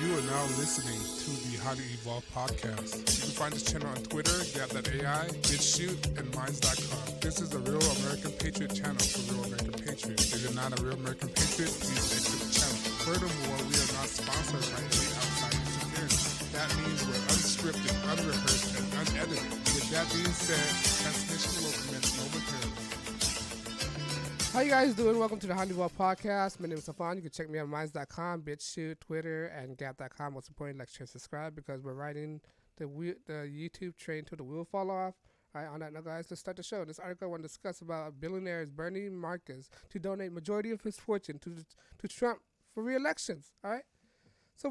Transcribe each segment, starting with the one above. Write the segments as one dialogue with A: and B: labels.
A: You are now listening to the Highly Evolved Podcast. You can find this channel on Twitter, Gap.ai, BitChute, and Minds.com. This is a real American Patriot channel for real American Patriots. If you're not a real American Patriot, please exit the channel. Furthermore, we are not sponsored by any outside interference. That means we're unscripted, unrehearsed, and unedited. With that being said, transmission will commence momentarily.
B: How you guys doing? Welcome to the HighlyEvolvedPodcast Podcast. My name is Safan. You can check me on Minds.com, BitChute, Twitter, and Gap.com. Most importantly, like, share, subscribe because we're riding the YouTube train till the wheel fall off. All right, on that note, guys, let's start the show. This article I want to discuss about billionaire Bernie Marcus to donate majority of his fortune to Trump for re-elections. All right. So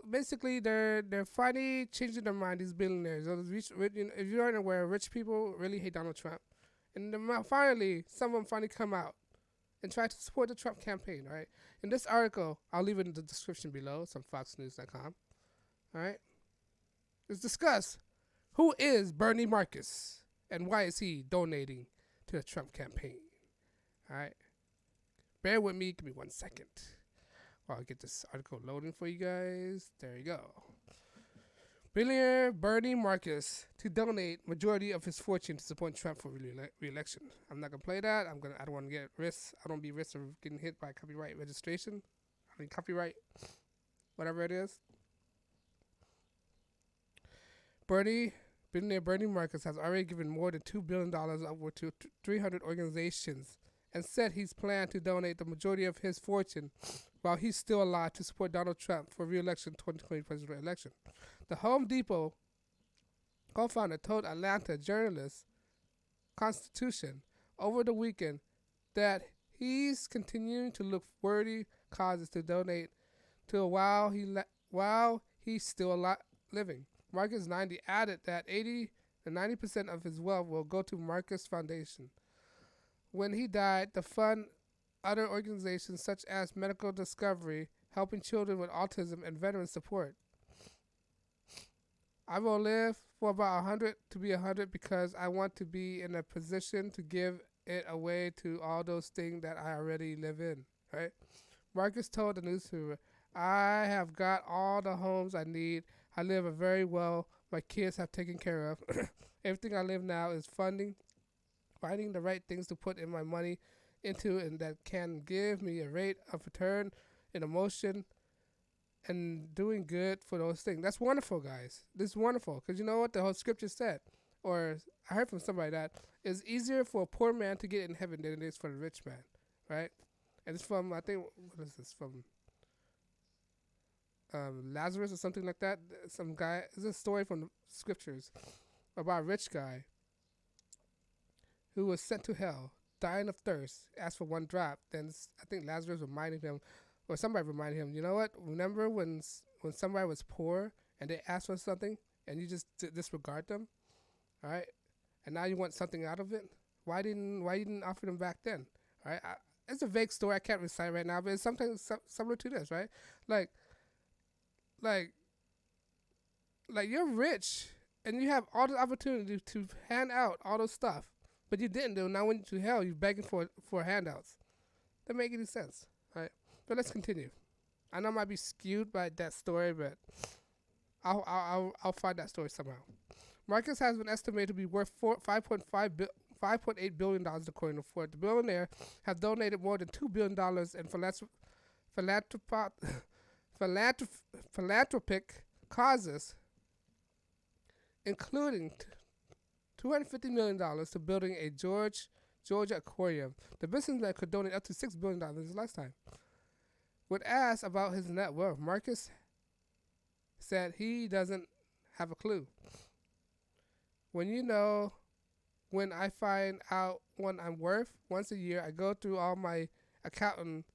B: basically, they're finally changing their mind. These billionaires, if you aren't aware, rich people really hate Donald Trump, and finally, some of them finally come out and try to support the Trump campaign, right? In this article, I'll leave it in the description below, some foxnews.com, all right? Let's discuss who is Bernie Marcus and why is he donating to the Trump campaign, all right? Bear with me, give me 1 second while I get this article loading for you guys. There you go. Billionaire Bernie Marcus to donate majority of his fortune to support Trump for re-election. I'm not gonna play that. I don't want to get risks. I don't be risk of getting hit by copyright registration. Copyright, whatever it is. Billionaire Bernie Marcus has already given more than $2 billion over to 300 organizations and said he's planned to donate the majority of his fortune while he's still alive to support Donald Trump for re-election 2020 presidential election. The Home Depot co-founder told Atlanta journalist Constitution over the weekend that he's continuing to look for worthy causes to donate to while he's still living. Marcus 90 added that 80 to 90% of his wealth will go to Marcus Foundation. When he died, the fund other organizations such as Medical Discovery, helping children with autism, and veteran support. I will live for about 100 to be 100 because I want to be in a position to give it away to all those things that I already live in, right? Marcus told the newspaper, I have got all the homes I need. I live very well. My kids have taken care of. Everything I live now is finding the right things to put in my money into and that can give me a rate of return in emotion and doing good for those things. That's wonderful, guys. This is wonderful because you know what the whole scripture said, or I heard from somebody that it's easier for a poor man to get in heaven than it is for a rich man, right? And it's from, I think, what is this, from Lazarus or something like that. Some guy, it's a story from the scriptures about a rich guy who was sent to hell, dying of thirst, asked for one drop. Then I think Lazarus reminded him, or somebody reminded him, you know what? Remember when somebody was poor and they asked for something and you just disregard them, all right? And now you want something out of it? Why didn't you offer them back then? All right? It's a vague story I can't recite right now, but it's something similar to this, right? Like you're rich and you have all the opportunity to hand out all those stuff, but you didn't do. Now when you're to hell, you're begging for handouts. That make any sense, right? But let's continue. I know I might be skewed by that story, but I'll find that story somehow. Marcus has been estimated to be worth $5.8 billion according to Ford. The billionaire has donated more than $2 billion in philanthropic causes, including $250 million to building a Georgia aquarium. The businessman could donate up to $6 billion in his lifetime. When asked about his net worth, Marcus said he doesn't have a clue. When I find out what I'm worth once a year, I go through all my accounting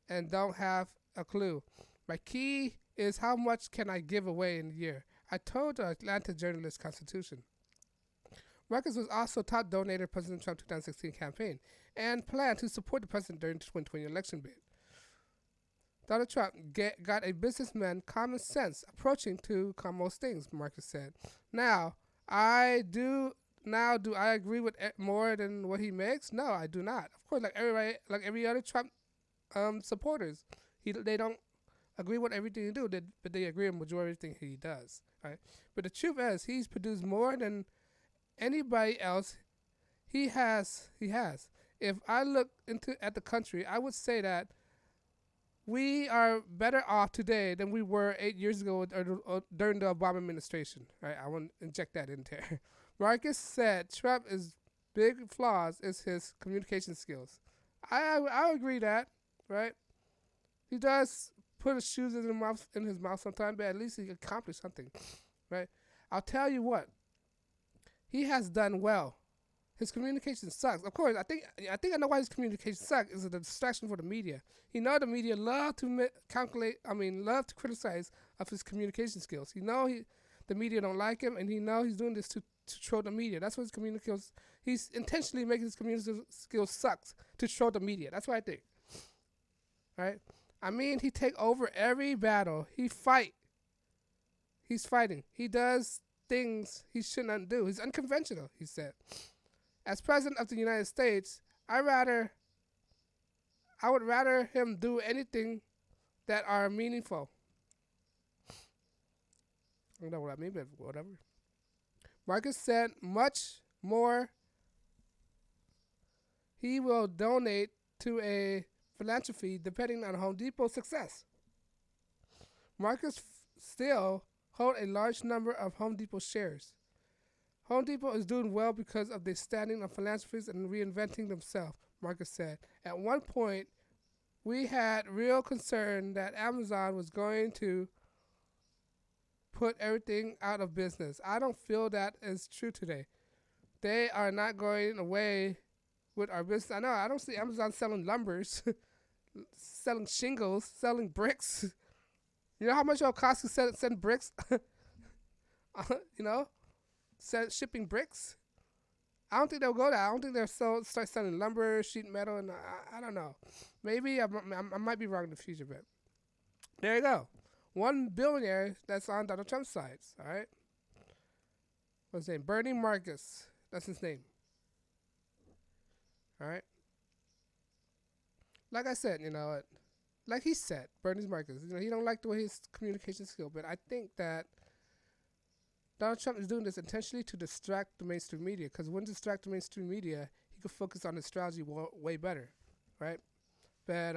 B: and don't have a clue. My key is how much can I give away in a year. I told the Atlanta journalist Constitution. Marcus was also top donator of President Trump's 2016 campaign and planned to support the president during the 2020 election bid. Donald Trump got a businessman common sense approaching to most things, Marcus said. Do I agree with more than what he makes? No, I do not. Of course, like every other Trump supporters, they don't agree with everything he do, but they agree with majority of everything he does. Right? But the truth is, he's produced more than anybody else. He has. If I look at the country, I would say that we are better off today than we were 8 years ago or during the Obama administration. Right? I want to inject that in there. Marcus said Trump's big flaws is his communication skills. I agree that, right? He does put his shoes in his mouth sometimes, but at least he accomplished something, right? I'll tell you what, he has done well. His communication sucks. Of course, I think I know why his communication sucks. Is a distraction for the media. The media love to love to criticize of his communication skills. The media don't like him, and he's doing this to troll the media. That's what his communication. He's intentionally making his communication skills sucks to troll the media. That's what I think. Right? He take over every battle. He's fighting. He does things he shouldn't do. He's unconventional, he said. As president of the United States, I would rather him do anything that are meaningful. I don't know what I mean, but whatever. Marcus said much more. He will donate to a philanthropy depending on Home Depot's success. Marcus still hold a large number of Home Depot shares. Home Depot is doing well because of their standing of philanthropists and reinventing themselves, Marcus said. At one point, we had real concern that Amazon was going to put everything out of business. I don't feel that is true today. They are not going away with our business. I don't see Amazon selling lumbers, selling shingles, selling bricks. You know how much it'll cost to send bricks? Shipping bricks. I don't think they'll go there. I don't think they'll start selling lumber, sheet metal, and I don't know. Maybe I might be wrong in the future, but there you go. One billionaire that's on Donald Trump's side. All right. What's his name? Bernie Marcus. That's his name. All right. Like I said, like he said, Bernie Marcus. He don't like the way his communication skill, but I think that Donald Trump is doing this intentionally to distract the mainstream media, because when distract the mainstream media, he could focus on his strategy way better, right? But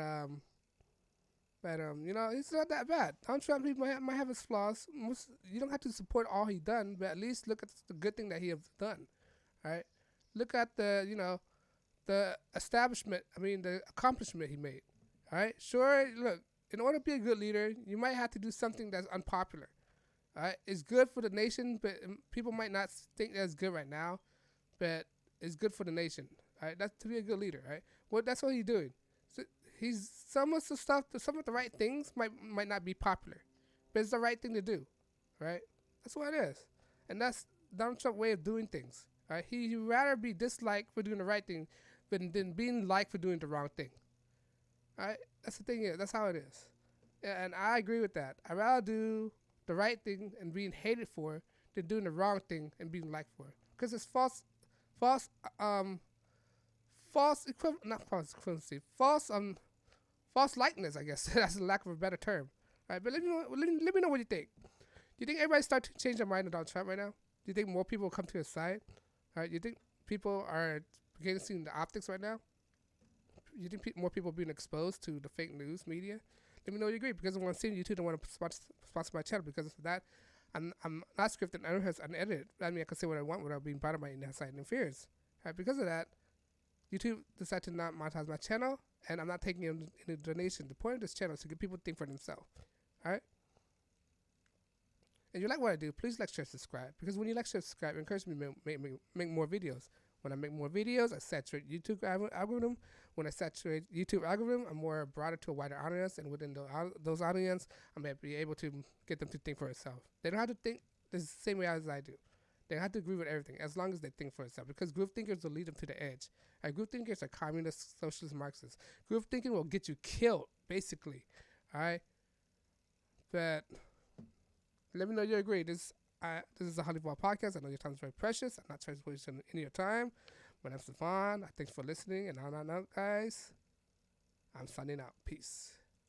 B: it's not that bad. Donald Trump might have his flaws. You don't have to support all he done, but at least look at the good thing that he has done, right? Look at the establishment. The accomplishment he made, all right? Sure, look, in order to be a good leader, you might have to do something that's unpopular. All right, it's good for the nation, but people might not think that's good right now, but it's good for the nation. All right, that's to be a good leader. Right, that's what he's doing. So some of the right things might not be popular, but it's the right thing to do. Right, that's what it is, and that's Donald Trump's way of doing things. All right, he'd rather be disliked for doing the right thing than being liked for doing the wrong thing. All right, that's the thing. That's how it is, and I agree with that. I'd rather do the right thing and being hated for than doing the wrong thing and being liked for. Because it's false likeness, I guess. That's a lack of a better term. All right, but let me know what you think. Do you think everybody start to change their mind about Trump right now? Do you think more people will come to his side? All right, you think people are beginning to see the optics right now? You think more people are being exposed to the fake news media? Let me know you agree, because I want to see YouTube. I want to sponsor my channel because of that. I'm not scripted. I don't have unedited. I can say what I want without being bothered by inside interference. Right? Because of that, YouTube decided to not monetize my channel, and I'm not taking any donation. The point of this channel is to get people to think for themselves. All right? And you like what I do, please like, share, subscribe. Because when you like, share, subscribe, it encourages me to make more videos. When I make more videos, I saturate YouTube algorithm. When I saturate YouTube algorithm, I'm more broader to a wider audience, and within those audience, I'm going to be able to get them to think for themselves. They don't have to think the same way as I do. They don't have to agree with everything, as long as they think for themselves. Because group thinkers will lead them to the edge. Group thinkers are communist, socialist, Marxists. Group thinking will get you killed, basically. All right? But let me know you agree. This is a HighlyEvolved podcast. I know your time is very precious. I'm not trying to waste any of your time. My name's Stefan. Thanks for listening. And on that note, guys, I'm signing out. Peace.